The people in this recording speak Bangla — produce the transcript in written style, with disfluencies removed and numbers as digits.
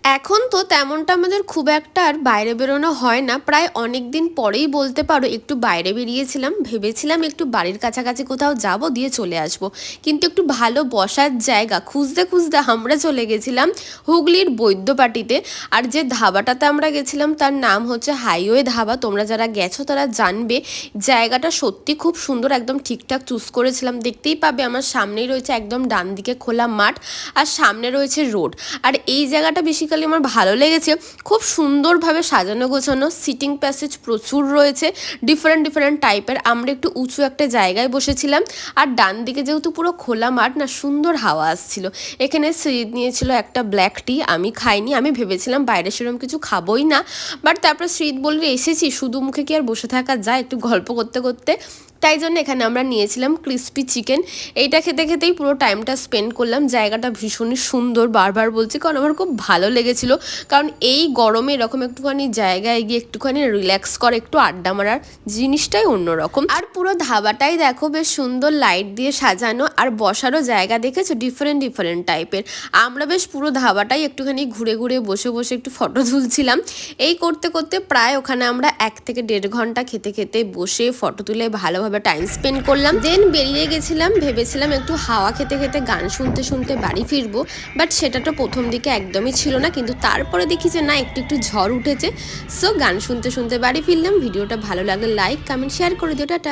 এখন তো তেমনটা আমাদের খুব একটা আর বাইরে বেরোনো হয় না, প্রায় অনেক দিন পরেই বলতে পারো একটু বাইরে বেরিয়েছিলাম। ভেবেছিলাম একটু বাড়ির কাছাকাছি কোথাও যাব, দিয়ে চলে আসব, কিন্তু একটু ভালো বসার জায়গা খুঁজতে খুঁজতে আমরা চলে গেছিলাম হুগলির বৈদ্যবাটিতে। আর যে ধাবাটাতে আমরা গেছিলাম তার নাম হচ্ছে হাইওয়ে ধাবা। তোমরা যারা গেছো তারা জানবে। জায়গাটা সত্যি খুব সুন্দর, একদম ঠিকঠাক চুজ করেছিলাম। দেখতেই পাবে আমার সামনেই রয়েছে একদম ডান দিকে খোলা মাঠ, আর সামনে রয়েছে রোড। আর এই জায়গাটা বেসিক্যালি আমার ভালো লেগেছে, খুব সুন্দরভাবে সাজানো গোছানো, সিটিং প্যাসেজ প্রচুর রয়েছে ডিফারেন্ট ডিফারেন্ট টাইপের। আমরা একটু উঁচু একটা জায়গায় বসেছিলাম, আর ডান দিকে যেহেতু পুরো খোলা মাঠ না, সুন্দর হাওয়া আসছিল। এখানে শ্রীদ নিয়েছিল একটা ব্ল্যাক টি, আমি খাইনি, আমি ভেবেছিলাম বাইরে সেরকম কিছু খাবোই না। বাট তারপর শ্রীদ বললে এসেছি শুধু মুখে কি আর বসে থাকা যায়, একটু গল্প করতে করতে, তাই জন্য এখানে আমরা নিয়েছিলাম ক্রিস্পি চিকেন। এইটা খেতে খেতেই পুরো টাইমটা স্পেন্ড করলাম। জায়গাটা ভীষণই সুন্দর, বারবার বলছি, কারণ আমার খুব ভালো লেগেছিল। কারণ এই গরমে এরকম একটুখানি জায়গায় গিয়ে একটুখানি রিল্যাক্স করে একটু আড্ডা মারার জিনিসটাই অন্যরকম। আর পুরো ধাবাটাই দেখো বেশ সুন্দর লাইট দিয়ে সাজানো, আর বসারও জায়গা দেখেছো ডিফারেন্ট ডিফারেন্ট টাইপের। আমরা বেশ পুরো ধাবাটাই একটুখানি ঘুরে ঘুরে বসে বসে একটু ফটো তুলছিলাম। এই করতে করতে প্রায় ওখানে আমরা 1 থেকে 1.5 ঘন্টা খেতে খেতে বসে ফটো তুলে ভালোভাবে টাইম স্পেন্ড করলাম। দেন বেরিয়ে গেছিলাম, ভেবেছিলাম একটু হাওয়া খেতে খেতে গান শুনতে শুনতে বাড়ি ফিরবো। বাট সেটা তো প্রথম দিকে একদমই ছিল না, কিন্তু তারপরে দেখি যে না, একটু একটু ঝড় উঠেছে। সো গান শুনতে শুনতে বাড়ি ফিরলাম। ভিডিওটা ভালো লাগলে লাইক কমেন্ট শেয়ার করে দিও। টাটা।